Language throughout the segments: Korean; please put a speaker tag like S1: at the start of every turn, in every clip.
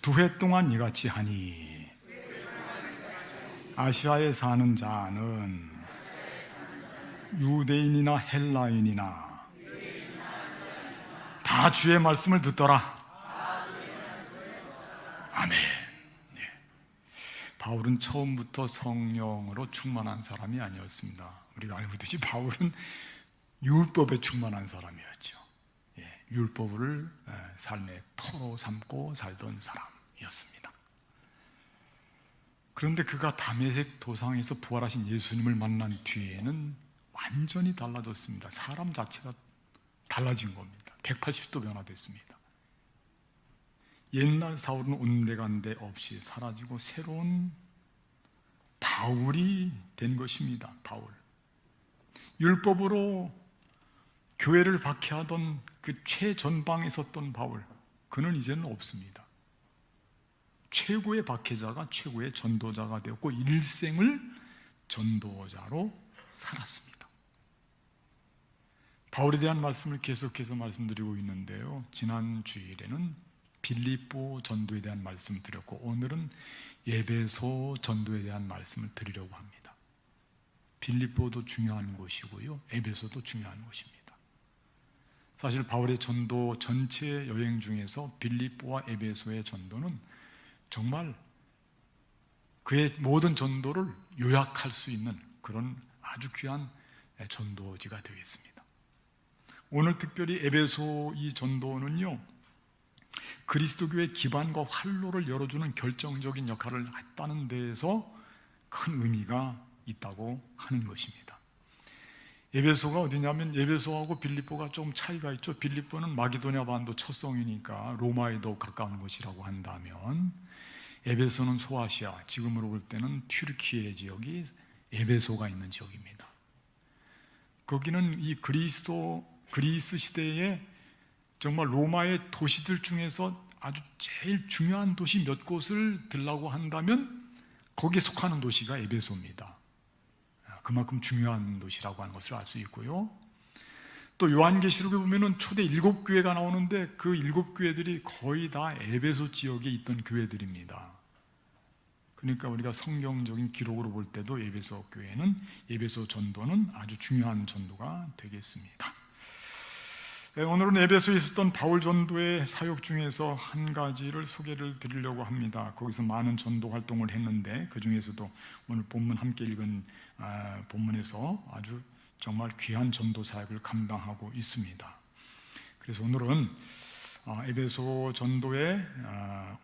S1: 두 해 동안 이같이 하니 아시아에 사는 자는 유대인이나 헬라인이나 다 주의 말씀을 듣더라. 아멘. 네. 바울은 처음부터 성령으로 충만한 사람이 아니었습니다. 우리가 알고 있듯이 바울은 율법에 충만한 사람이었죠. 율법을 삶의 터로 삼고 살던 사람이었습니다. 그런데 그가 다메섹 도상에서 부활하신 예수님을 만난 뒤에는 완전히 달라졌습니다. 사람 자체가 달라진 겁니다. 180도 변화됐습니다. 옛날 사울은 온데간데 없이 사라지고 새로운 바울이 된 것입니다. 바울. 율법으로 교회를 박해하던 그 최전방에 섰던 바울, 그는 이제는 없습니다. 최고의 박해자가 최고의 전도자가 되었고 일생을 전도자로 살았습니다. 바울에 대한 말씀을 계속해서 말씀드리고 있는데요, 지난 주일에는 빌립보 전도에 대한 말씀을 드렸고 오늘은 에베소 전도에 대한 말씀을 드리려고 합니다. 빌립보도 중요한 곳이고요, 에베소도 중요한 곳입니다. 사실 바울의 전도 전체 여행 중에서 빌립보와 에베소의 전도는 정말 그의 모든 전도를 요약할 수 있는 그런 아주 귀한 전도지가 되겠습니다. 오늘 특별히 에베소 이 전도는요, 그리스도교의 기반과 활로를 열어주는 결정적인 역할을 했다는 데에서 큰 의미가 있다고 하는 것입니다. 에베소가 어디냐면 에베소하고 빌립보가 좀 차이가 있죠. 빌립보는 마게도냐 반도 첫 성이니까 로마에 더 가까운 곳이라고 한다면 에베소는 소아시아, 지금으로 볼 때는 튀르키예 지역이 에베소가 있는 지역입니다. 거기는 이 그리스 시대에 정말 로마의 도시들 중에서 아주 제일 중요한 도시 몇 곳을 들라고 한다면 거기에 속하는 도시가 에베소입니다. 그만큼 중요한 도시라고 하는 것을 알 수 있고요. 또 요한계시록에 보면은 초대 7교회가 나오는데 그 7교회들이 거의 다 에베소 지역에 있던 교회들입니다. 그러니까 우리가 성경적인 기록으로 볼 때도 에베소 교회는, 에베소 전도는 아주 중요한 전도가 되겠습니다. 오늘은 에베소에 있었던 바울 전도의 사역 중에서 한 가지를 소개를 드리려고 합니다. 거기서 많은 전도 활동을 했는데 그 중에서도 오늘 본문 함께 읽은 본문에서 아주 정말 귀한 전도 사역을 감당하고 있습니다. 그래서 오늘은 에베소 전도의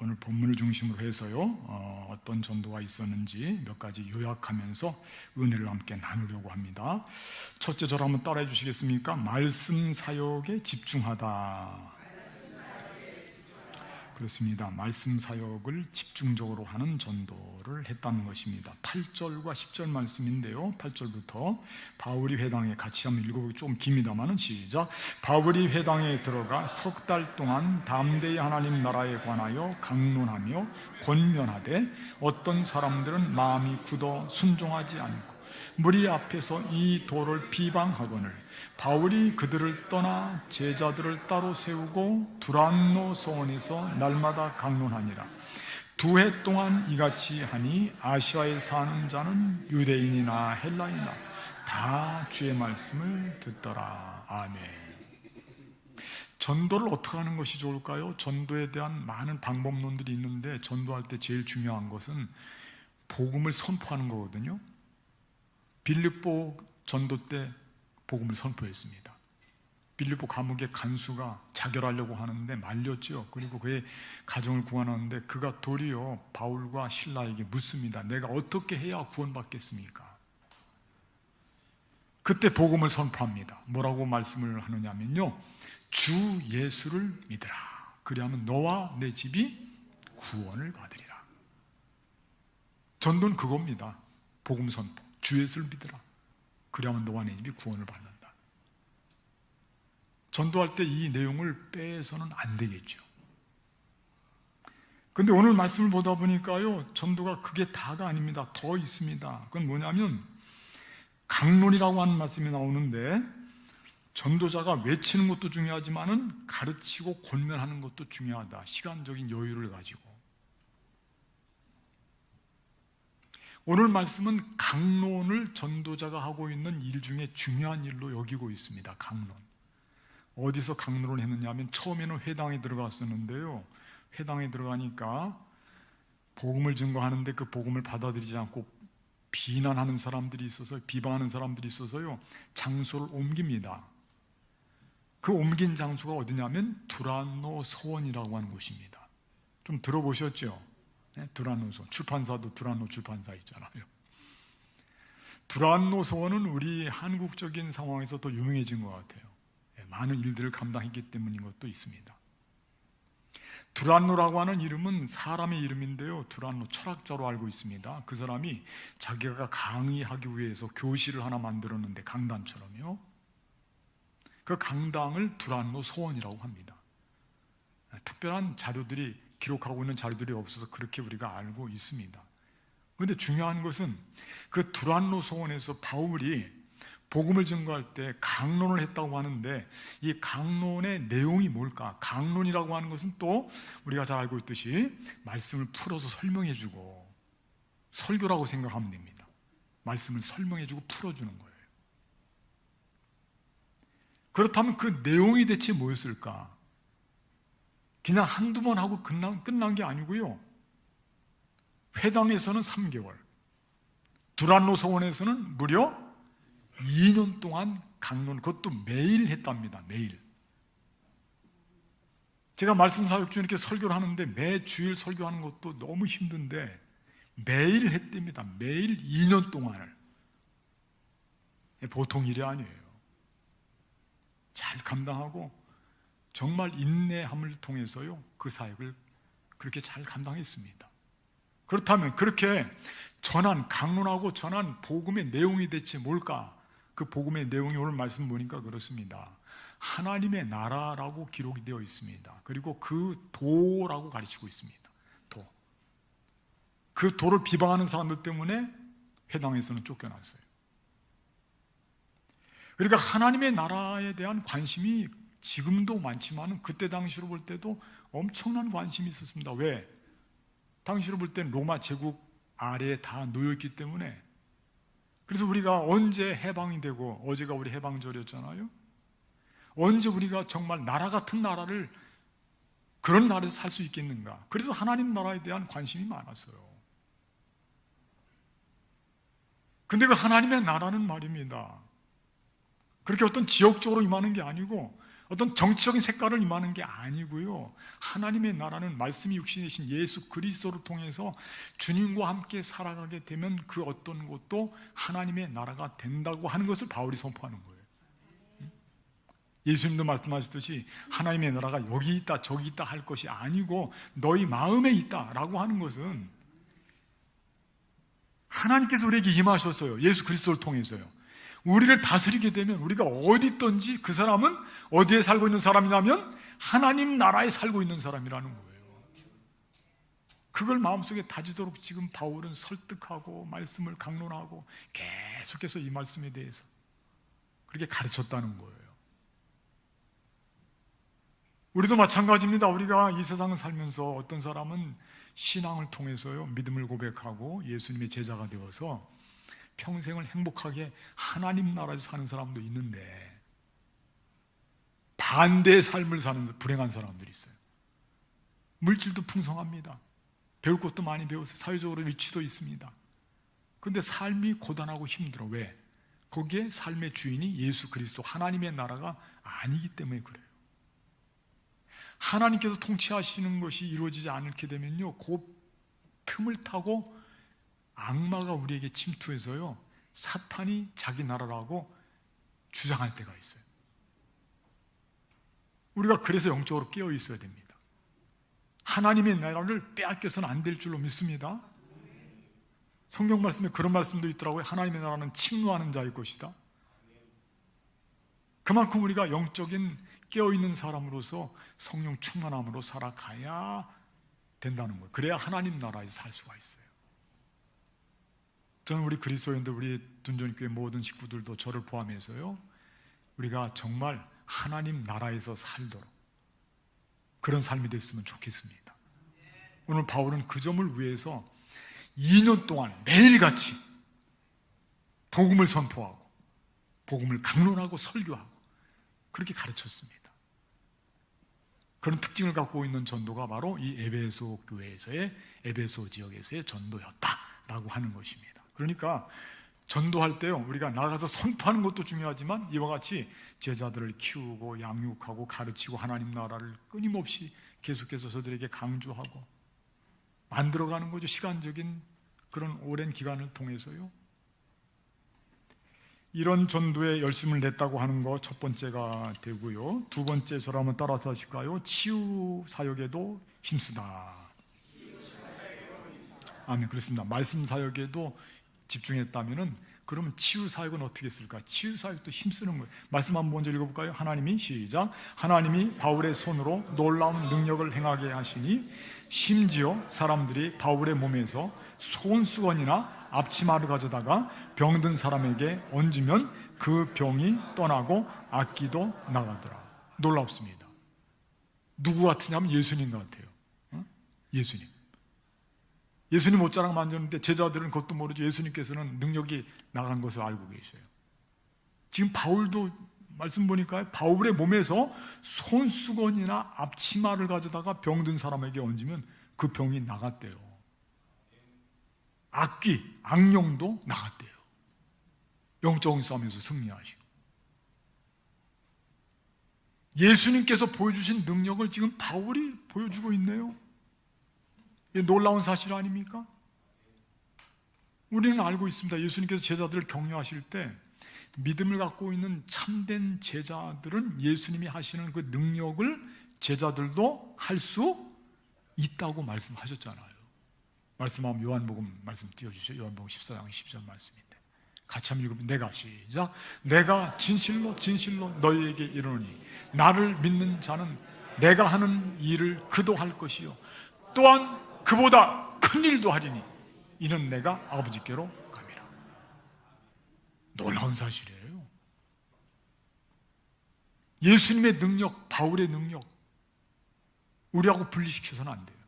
S1: 오늘 본문을 중심으로 해서요, 어떤 전도가 있었는지 몇 가지 요약하면서 은혜를 함께 나누려고 합니다. 첫째, 저를 한번 따라해 주시겠습니까? 말씀 사역에 집중하다. 그렇습니다. 말씀 사역을 집중적으로 하는 전도를 했다는 것입니다. 8절과 10절 말씀인데요, 8절부터 바울이 회당에, 같이 한번 읽어보기 좀 깁니다만은 시작. 바울이 회당에 들어가 석 달 동안 담대히 하나님 나라에 관하여 강론하며 권면하되 어떤 사람들은 마음이 굳어 순종하지 않고 무리 앞에서 이 도를 비방하거늘 바울이 그들을 떠나 제자들을 따로 세우고 두란노 소원에서 날마다 강론하니라. 2해 동안 이같이 하니 아시아에 사는 자는 유대인이나 헬라인이나 다 주의 말씀을 듣더라. 아멘. 전도를 어떻게 하는 것이 좋을까요? 전도에 대한 많은 방법론들이 있는데 전도할 때 제일 중요한 것은 복음을 선포하는 거거든요. 빌립보 전도 때 복음을 선포했습니다. 빌립보 감옥의 간수가 자결하려고 하는데 말렸죠. 그리고 그의 가정을 구원하는데 그가 도리어 바울과 실라에게 묻습니다. 내가 어떻게 해야 구원받겠습니까? 그때 복음을 선포합니다. 뭐라고 말씀을 하느냐면요, 주 예수를 믿으라. 그리하면 너와 내 집이 구원을 받으리라. 전도는 그겁니다. 복음 선포. 주 예수를 믿으라. 그러면 너와 내 집이 구원을 받는다. 전도할 때 이 내용을 빼서는 안 되겠죠. 그런데 오늘 말씀을 보다 보니까요, 전도가 그게 다가 아닙니다. 더 있습니다. 그건 뭐냐면 강론이라고 하는 말씀이 나오는데 전도자가 외치는 것도 중요하지만은 가르치고 권면하는 것도 중요하다. 시간적인 여유를 가지고 오늘 말씀은 강론을 전도자가 하고 있는 일 중에 중요한 일로 여기고 있습니다. 강론. 어디서 강론을 했느냐 하면 처음에는 회당에 들어갔었는데요, 회당에 들어가니까 복음을 증거하는데 그 복음을 받아들이지 않고 비난하는 사람들이 있어서, 비방하는 사람들이 있어서요, 장소를 옮깁니다. 그 옮긴 장소가 어디냐면 두란노 서원이라고 하는 곳입니다. 좀 들어보셨죠? 네, 두란노 서원. 출판사도 두란노 출판사 있잖아요. 두란노 서원은 우리 한국적인 상황에서 더 유명해진 것 같아요. 네, 많은 일들을 감당했기 때문인 것도 있습니다. 두란노라고 하는 이름은 사람의 이름인데요, 두란노 철학자로 알고 있습니다. 그 사람이 자기가 강의하기 위해서 교실을 하나 만들었는데, 강단처럼요, 그 강당을 두란노 서원이라고 합니다. 특별한 자료들이, 기록하고 있는 자료들이 없어서 그렇게 우리가 알고 있습니다. 그런데 중요한 것은 그 두란노 서원에서 바울이 복음을 증거할 때 강론을 했다고 하는데, 이 강론의 내용이 뭘까? 강론이라고 하는 것은 또 우리가 잘 알고 있듯이 말씀을 풀어서 설명해주고, 설교라고 생각하면 됩니다. 말씀을 설명해주고 풀어주는 거예요. 그렇다면 그 내용이 대체 뭐였을까? 그냥 한두 번 하고 끝난 게 아니고요, 회당에서는 3개월, 두란노 서원에서는 무려 2년 동안 강론, 그것도 매일 했답니다. 매일. 제가 말씀 사역 중 이렇게 설교를 하는데 매 주일 설교하는 것도 너무 힘든데 매일 했답니다. 매일 2년 동안을. 보통 일이 아니에요. 잘 감당하고 정말 인내함을 통해서요, 그 사역을 그렇게 잘 감당했습니다. 그렇다면 그렇게 전한, 강론하고 전한 복음의 내용이 대체 뭘까? 그 복음의 내용이 오늘 말씀 보니까 그렇습니다. 하나님의 나라라고 기록이 되어 있습니다. 그리고 그 도라고 가르치고 있습니다. 도. 그 도를 비방하는 사람들 때문에 회당에서는 쫓겨났어요. 그러니까 하나님의 나라에 대한 관심이 지금도 많지만 그때 당시로 볼 때도 엄청난 관심이 있었습니다. 왜? 당시로 볼 때는 로마 제국 아래에 다 놓여있기 때문에. 그래서 우리가 언제 해방이 되고, 어제가 우리 해방절이었잖아요. 언제 우리가 정말 나라 같은 나라를, 그런 나라에서 살 수 있겠는가? 그래서 하나님 나라에 대한 관심이 많았어요. 근데 그 하나님의 나라는 말입니다, 그렇게 어떤 지역적으로 임하는 게 아니고 어떤 정치적인 색깔을 임하는 게 아니고요, 하나님의 나라는 말씀이 육신이신 예수 그리스도를 통해서 주님과 함께 살아가게 되면 그 어떤 것도 하나님의 나라가 된다고 하는 것을 바울이 선포하는 거예요. 예수님도 말씀하셨듯이 하나님의 나라가 여기 있다 저기 있다 할 것이 아니고 너희 마음에 있다라고 하는 것은 하나님께서 우리에게 임하셨어요. 예수 그리스도를 통해서요. 우리를 다스리게 되면 우리가 어디 있든지 그 사람은 어디에 살고 있는 사람이냐면 하나님 나라에 살고 있는 사람이라는 거예요. 그걸 마음속에 다지도록 지금 바울은 설득하고 말씀을 강론하고 계속해서 이 말씀에 대해서 그렇게 가르쳤다는 거예요. 우리도 마찬가지입니다. 우리가 이 세상을 살면서 어떤 사람은 신앙을 통해서요, 믿음을 고백하고 예수님의 제자가 되어서 평생을 행복하게 하나님 나라에서 사는 사람도 있는데 반대의 삶을 사는 불행한 사람들이 있어요. 물질도 풍성합니다. 배울 것도 많이 배웠어요. 사회적으로 위치도 있습니다. 그런데 삶이 고단하고 힘들어. 왜? 거기에 삶의 주인이 예수 그리스도 하나님의 나라가 아니기 때문에 그래요. 하나님께서 통치하시는 것이 이루어지지 않게 되면요, 그 틈을 타고 악마가 우리에게 침투해서요, 사탄이 자기 나라라고 주장할 때가 있어요. 우리가 그래서 영적으로 깨어 있어야 됩니다. 하나님의 나라를 빼앗겨서는 안 될 줄로 믿습니다. 성경 말씀에 그런 말씀도 있더라고요. 하나님의 나라는 침노하는 자의 것이다. 그만큼 우리가 영적인 깨어있는 사람으로서 성령 충만함으로 살아가야 된다는 거예요. 그래야 하나님 나라에서 살 수가 있어요. 저는 우리 그리스도인들, 우리 둔전교회 모든 식구들도 저를 포함해서요, 우리가 정말 하나님 나라에서 살도록 그런 삶이 됐으면 좋겠습니다. 오늘 바울은 그 점을 위해서 2년 동안 매일같이 복음을 선포하고 복음을 강론하고 설교하고 그렇게 가르쳤습니다. 그런 특징을 갖고 있는 전도가 바로 이 에베소 교회에서의, 에베소 지역에서의 전도였다라고 하는 것입니다. 그러니까 전도할 때요, 우리가 나가서 선포하는 것도 중요하지만 이와 같이 제자들을 키우고 양육하고 가르치고 하나님 나라를 끊임없이 계속해서 저들에게 강조하고 만들어가는 거죠. 시간적인 그런 오랜 기간을 통해서요. 이런 전도에 열심을 냈다고 하는 거 첫 번째가 되고요. 두 번째 저를 한번 따라서 하실까요? 치유 사역에도 힘쓰다. 아멘. 그렇습니다. 말씀 사역에도 집중했다면은 그러면 치유 사역은 어떻게 했을까? 치유 사역도 힘쓰는 거예요. 말씀 한번 먼저 읽어볼까요? 하나님이 시작. 하나님이 바울의 손으로 놀라운 능력을 행하게 하시니 심지어 사람들이 바울의 몸에서 손수건이나 앞치마를 가져다가 병든 사람에게 얹으면 그 병이 떠나고 악기도 나가더라. 놀랍습니다. 누구 같으냐면 예수님 같아요. 예수님. 예수님 옷자락 만졌는데 제자들은 그것도 모르죠. 예수님께서는 능력이 나간 것을 알고 계셔요. 지금 바울도 말씀 보니까 바울의 몸에서 손수건이나 앞치마를 가져다가 병든 사람에게 얹으면 그 병이 나갔대요. 악귀, 악령도 나갔대요. 영적인 싸움에서 승리하시고 예수님께서 보여주신 능력을 지금 바울이 보여주고 있네요. 이게 놀라운 사실 아닙니까? 우리는 알고 있습니다. 예수님께서 제자들을 격려하실 때 믿음을 갖고 있는 참된 제자들은 예수님이 하시는 그 능력을 제자들도 할 수 있다고 말씀하셨잖아요. 말씀하면 요한복음 말씀 띄워주세요. 요한복음 14장 10절 말씀인데 같이 한번 읽으면 내가 시작. 내가 진실로 진실로 너희에게 이르노니 나를 믿는 자는 내가 하는 일을 그도 할 것이요 또한 그보다 큰 일도 하리니 이는 내가 아버지께로 감이라. 놀라운 사실이에요. 예수님의 능력, 바울의 능력 우리하고 분리시켜서는 안 돼요.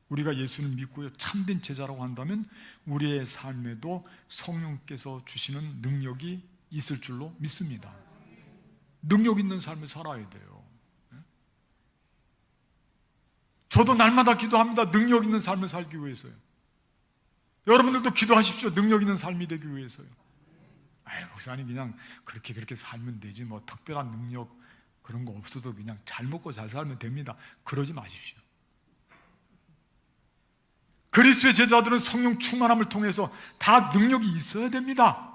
S1: 우리가 예수를 믿고요 참된 제자라고 한다면 우리의 삶에도 성령께서 주시는 능력이 있을 줄로 믿습니다. 능력 있는 삶을 살아야 돼요. 저도 날마다 기도합니다. 능력 있는 삶을 살기 위해서요. 여러분들도 기도하십시오. 능력 있는 삶이 되기 위해서요. 아유, 목사님 그냥 그렇게 살면 되지 뭐 특별한 능력 그런 거 없어도 그냥 잘 먹고 잘 살면 됩니다. 그러지 마십시오. 그리스도의 제자들은 성령 충만함을 통해서 다 능력이 있어야 됩니다.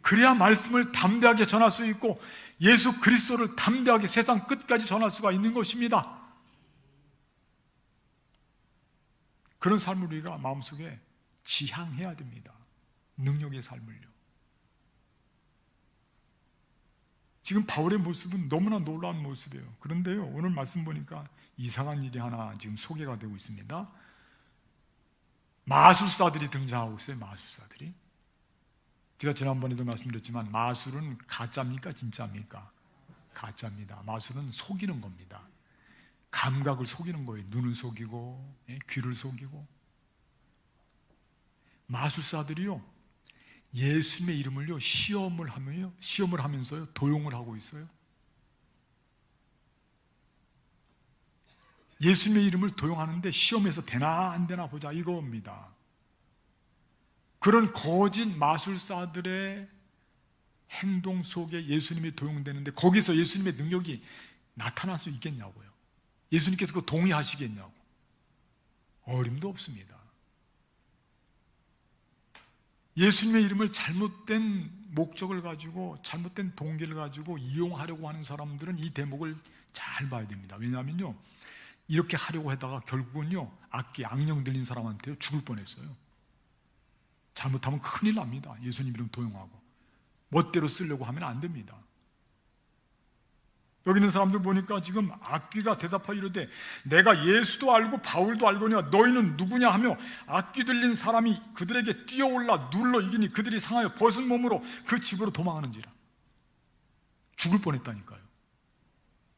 S1: 그래야 말씀을 담대하게 전할 수 있고 예수 그리스도를 담대하게 세상 끝까지 전할 수가 있는 것입니다. 그런 삶을 우리가 마음속에 지향해야 됩니다. 능력의 삶을요. 지금 바울의 모습은 너무나 놀라운 모습이에요. 그런데요, 오늘 말씀 보니까 이상한 일이 하나 지금 소개가 되고 있습니다. 마술사들이 등장하고 있어요. 마술사들이. 제가 지난번에도 말씀드렸지만 마술은 가짜입니까? 진짜입니까? 가짜입니다. 마술은 속이는 겁니다. 감각을 속이는 거예요. 눈을 속이고 귀를 속이고. 마술사들이요 예수님의 이름을요 시험을 하면서요 도용을 하고 있어요. 예수님의 이름을 도용하는데 시험에서 되나 안 되나 보자 이겁니다. 그런 거짓 마술사들의 행동 속에 예수님이 도용되는데 거기서 예수님의 능력이 나타날 수 있겠냐고요. 예수님께서 그거 동의하시겠냐고. 어림도 없습니다. 예수님의 이름을 잘못된 목적을 가지고 잘못된 동기를 가지고 이용하려고 하는 사람들은 이 대목을 잘 봐야 됩니다. 왜냐하면요 이렇게 하려고 하다가 결국은요 악기 악령 들린 사람한테 죽을 뻔했어요. 잘못하면 큰일 납니다. 예수님 이름 도용하고 멋대로 쓰려고 하면 안 됩니다. 여기 있는 사람들 보니까 지금 악귀가 대답하여 이르되 내가 예수도 알고 바울도 알거니와 너희는 누구냐 하며 악귀 들린 사람이 그들에게 뛰어올라 눌러 이기니 그들이 상하여 벗은 몸으로 그 집으로 도망하는지라. 죽을 뻔했다니까요.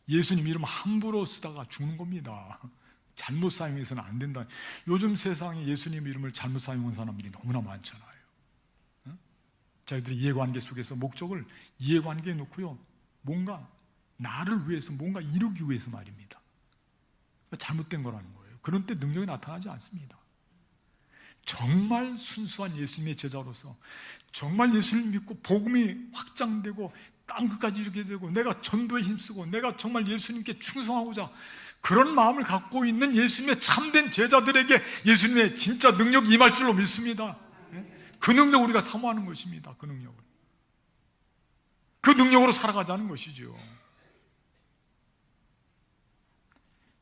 S1: 예수님 이름 함부로 쓰다가 죽는 겁니다. 잘못 사용해서는 안 된다. 요즘 세상에 예수님 이름을 잘못 사용한 사람들이 너무나 많잖아요. 자기들이 이해관계 속에서 목적을 이해관계에 놓고요, 뭔가 나를 위해서 뭔가 이루기 위해서 말입니다. 잘못된 거라는 거예요. 그런 때 능력이 나타나지 않습니다. 정말 순수한 예수님의 제자로서 정말 예수님 믿고 복음이 확장되고 땅끝까지 이르게 되고 내가 전도에 힘쓰고 내가 정말 예수님께 충성하고자 그런 마음을 갖고 있는 예수님의 참된 제자들에게 예수님의 진짜 능력이 임할 줄로 믿습니다. 그 능력을 우리가 사모하는 것입니다. 그 능력을. 그 능력으로 살아가자는 것이죠.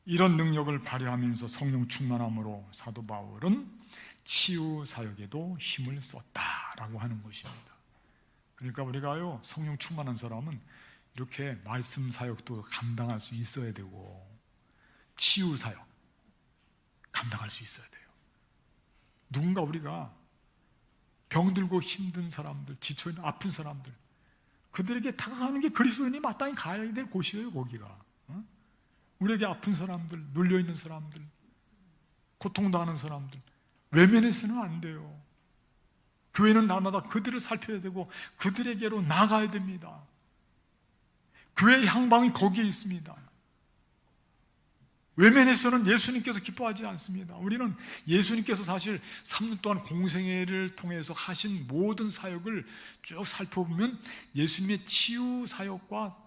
S1: 이런 능력을 발휘하면서 성령 충만함으로 사도 바울은 치유 사역에도 힘을 썼다라고 하는 것입니다. 그러니까 우리가요, 성령 충만한 사람은 이렇게 말씀 사역도 감당할 수 있어야 되고 치유 사역 감당할 수 있어야 돼요. 누군가 우리가 병들고 힘든 사람들, 지쳐있는 아픈 사람들, 그들에게 다가가는 게 그리스도인이 마땅히 가야 될 곳이에요. 거기가 우리에게 아픈 사람들, 눌려있는 사람들, 고통당하는 사람들 외면해서는 안 돼요. 교회는 날마다 그들을 살펴야 되고 그들에게로 나가야 됩니다. 교회의 향방이 거기에 있습니다. 외면해서는 예수님께서 기뻐하지 않습니다. 우리는 예수님께서 사실 3년 동안 공생애를 통해서 하신 모든 사역을 쭉 살펴보면 예수님의 치유 사역과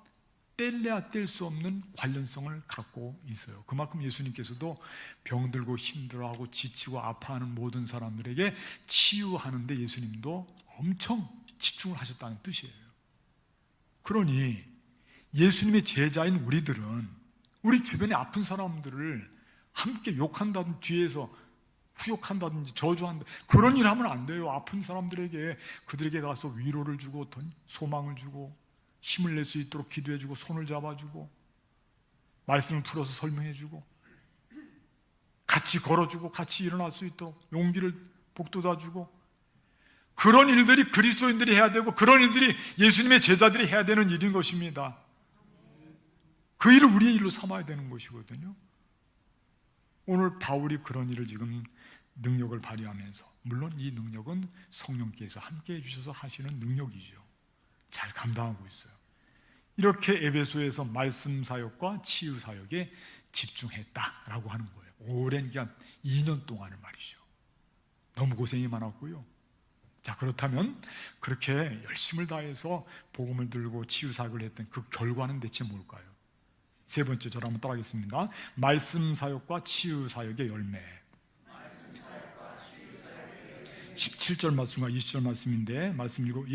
S1: 뗄래야 뗄 수 없는 관련성을 갖고 있어요. 그만큼 예수님께서도 병들고 힘들어하고 지치고 아파하는 모든 사람들에게 치유하는데 예수님도 엄청 집중을 하셨다는 뜻이에요. 그러니 예수님의 제자인 우리들은 우리 주변에 아픈 사람들을 함께 욕한다든지 뒤에서 후욕한다든지 저주한다, 그런 일 하면 안 돼요. 아픈 사람들에게 그들에게 가서 위로를 주고 소망을 주고 힘을 낼 수 있도록 기도해주고 손을 잡아주고 말씀을 풀어서 설명해주고 같이 걸어주고 같이 일어날 수 있도록 용기를 북돋아주고, 그런 일들이 그리스도인들이 해야 되고 그런 일들이 예수님의 제자들이 해야 되는 일인 것입니다. 그 일을 우리의 일로 삼아야 되는 것이거든요. 오늘 바울이 그런 일을 지금 능력을 발휘하면서, 물론 이 능력은 성령께서 함께 해주셔서 하시는 능력이죠. 잘 감당하고 있어요. 이렇게 에베소에서 말씀 사역과 치유 사역에 집중했다라고 하는 거예요. 오랜 기간 2년 동안을 말이죠. 너무 고생이 많았고요. 자, 그렇다면 그렇게 열심을 다해서 복음을 들고 치유 사역을 했던 그 결과는 대체 뭘까요? 세 번째, 저를 한번 따라하겠습니다. 말씀 사역과 치유 사역의 열매. 17절 말씀과 20절 말씀인데, 말씀 읽고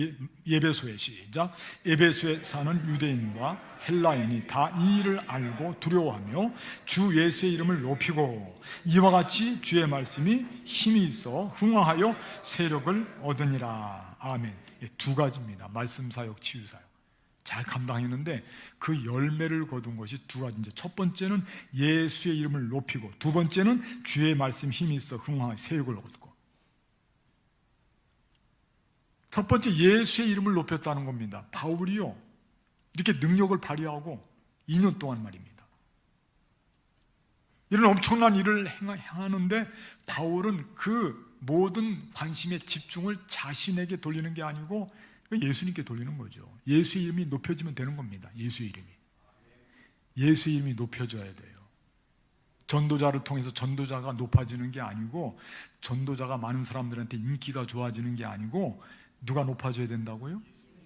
S1: 에베소에 시작. 에베소에 사는 유대인과 헬라인이 다 이 일을 알고 두려워하며 주 예수의 이름을 높이고 이와 같이 주의 말씀이 힘이 있어 흥황하여 세력을 얻으니라. 아멘. 두 가지입니다. 말씀 사역, 치유 사역. 잘 감당했는데 그 열매를 거둔 것이 두 가지인데, 첫 번째는 예수의 이름을 높이고, 두 번째는 주의 말씀 힘이 있어 흥황하여 세력을 얻고. 첫 번째, 예수의 이름을 높였다는 겁니다. 바울이요, 이렇게 능력을 발휘하고 2년 동안 말입니다. 이런 엄청난 일을 행하는데 바울은 그 모든 관심의 집중을 자신에게 돌리는 게 아니고 예수님께 돌리는 거죠. 예수의 이름이 높여지면 되는 겁니다. 예수의 이름이 높여져야 돼요. 전도자를 통해서 전도자가 높아지는 게 아니고, 전도자가 많은 사람들한테 인기가 좋아지는 게 아니고, 누가 높아져야 된다고요?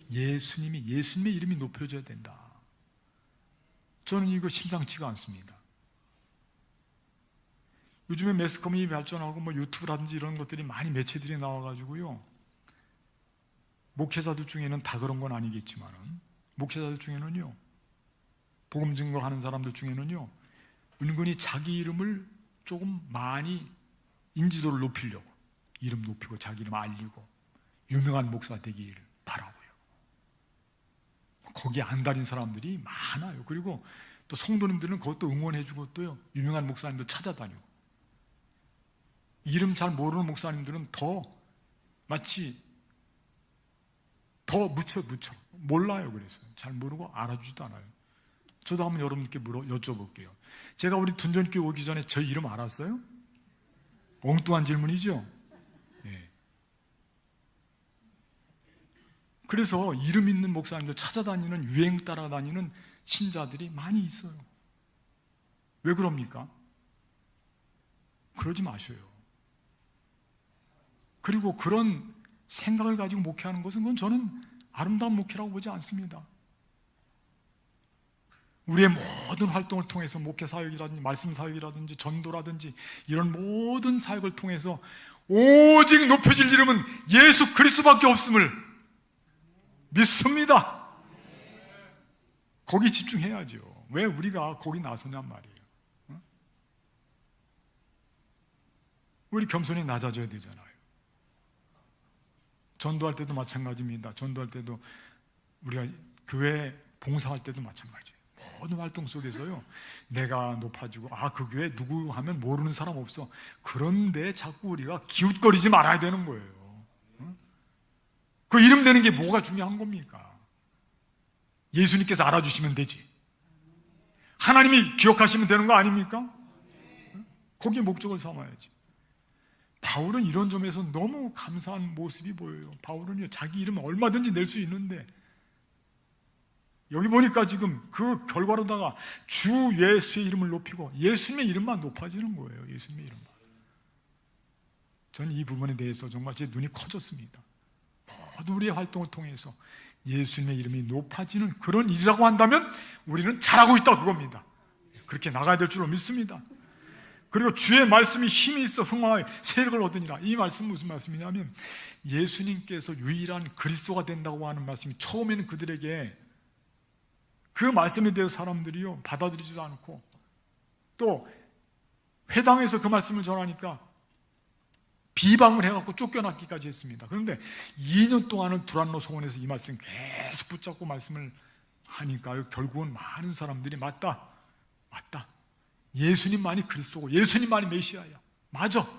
S1: 예수님의 이름이 높여져야 된다. 저는 이거 심상치가 않습니다. 요즘에 매스컴이 발전하고 유튜브라든지 이런 것들이 많이 매체들이 나와가지고요, 목회자들 중에는 다 그런 건 아니겠지만, 목회자들 중에는요, 복음 증거하는 사람들 중에는요, 은근히 자기 이름을 조금 많이 인지도를 높이려고 이름 높이고 자기 이름 알리고 유명한 목사 되기를 바라고요. 거기에 안달인 사람들이 많아요. 그리고 또 성도님들은 그것도 응원해주고 또요, 유명한 목사님들 찾아다니고, 이름 잘 모르는 목사님들은 더 마치 더 묻혀 몰라요. 그래서 잘 모르고 알아주지도 않아요. 저도 한번 여러분께 여쭤볼게요. 제가 우리 둔전교회 오기 전에 저희 이름 알았어요? 엉뚱한 질문이죠? 예. 그래서 이름 있는 목사님들 찾아다니는, 유행 따라다니는 신자들이 많이 있어요. 왜 그럽니까? 그러지 마셔요. 그리고 그런 생각을 가지고 목회하는 것은 그건 저는 아름다운 목회라고 보지 않습니다. 우리의 모든 활동을 통해서 목회 사역이라든지 말씀 사역이라든지 전도라든지 이런 모든 사역을 통해서 오직 높여질 이름은 예수 그리스도밖에 없음을 믿습니다. 거기 집중해야죠. 왜 우리가 거기 나서냔 말이에요. 우리 겸손히 낮아져야 되잖아요. 전도할 때도 마찬가지입니다. 전도할 때도 우리가 교회 봉사할 때도 마찬가지예요. 모든 활동 속에서요, 내가 높아지고 그 교회 누구 하면 모르는 사람 없어. 그런데 자꾸 우리가 기웃거리지 말아야 되는 거예요. 그 이름 되는 게 뭐가 중요한 겁니까? 예수님께서 알아주시면 되지. 하나님이 기억하시면 되는 거 아닙니까? 거기에 목적을 삼아야지. 바울은 이런 점에서 너무 감사한 모습이 보여요. 바울은요, 자기 이름을 얼마든지 낼 수 있는데 여기 보니까 지금 그 결과로다가 주 예수의 이름을 높이고 예수님의 이름만 높아지는 거예요. 예수님의 이름만. 저는 이 부분에 대해서 정말 제 눈이 커졌습니다. 모두 우리의 활동을 통해서 예수님의 이름이 높아지는 그런 일이라고 한다면 우리는 잘하고 있다, 그겁니다. 그렇게 나가야 될 줄로 믿습니다. 그리고 주의 말씀이 힘이 있어 흥화하여 세력을 얻으니라. 이 말씀은 무슨 말씀이냐면 예수님께서 유일한 그리스도가 된다고 하는 말씀이 처음에는 그들에게 그 말씀에 대해서 사람들이요 받아들이지도 않고 또 회당에서 그 말씀을 전하니까 비방을 해갖고 쫓겨났기까지 했습니다. 그런데 2년 동안은 두란노 소원에서 이 말씀 계속 붙잡고 말씀을 하니까요, 결국은 많은 사람들이 맞다 예수님만이 그리스도고 예수님만이 메시아야. 맞아.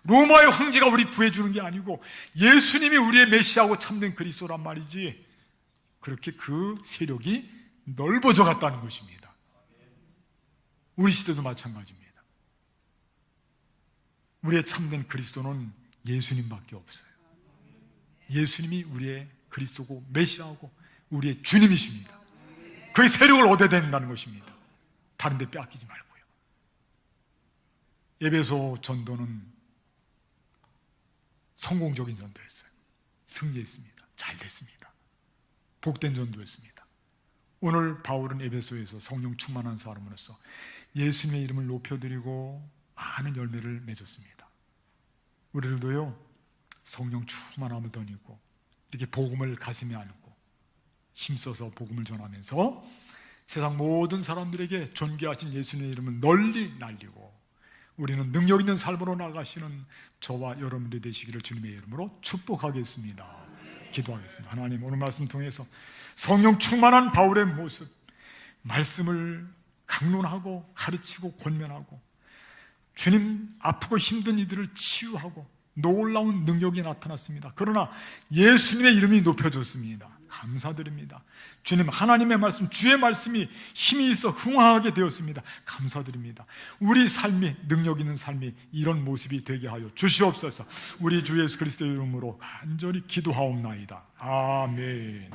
S1: 로마의 황제가 우리 구해주는 게 아니고 예수님이 우리의 메시아고 참된 그리스도란 말이지. 그렇게 그 세력이 넓어져 갔다는 것입니다. 우리 시대도 마찬가지입니다. 우리의 참된 그리스도는 예수님밖에 없어요. 예수님이 우리의 그리스도고 메시아고 우리의 주님이십니다. 그의 세력을 얻어야 된다는 것입니다. 다른 데 빼앗기지 말고요. 에베소 전도는 성공적인 전도였어요. 승리했습니다. 잘 됐습니다. 복된 전도였습니다. 오늘 바울은 에베소에서 성령 충만한 사람으로서 예수님의 이름을 높여드리고 많은 열매를 맺었습니다. 우리들도요, 성령 충만함을 덧입고 이렇게 복음을 가슴에 안고 힘써서 복음을 전하면서 세상 모든 사람들에게 존귀하신 예수님의 이름을 널리 날리고 우리는 능력 있는 삶으로 나가시는 저와 여러분들이 되시기를 주님의 이름으로 축복하겠습니다. 기도하겠습니다. 하나님, 오늘 말씀 통해서 성령 충만한 바울의 모습, 말씀을 강론하고 가르치고 권면하고 주님 아프고 힘든 이들을 치유하고 놀라운 능력이 나타났습니다. 그러나 예수님의 이름이 높여졌습니다. 감사드립니다. 주님, 하나님의 말씀, 주의 말씀이 힘이 있어 흥황하게 되었습니다. 감사드립니다. 우리 삶이, 능력 있는 삶이 이런 모습이 되게 하여 주시옵소서. 우리 주 예수 그리스도의 이름으로 간절히 기도하옵나이다. 아멘.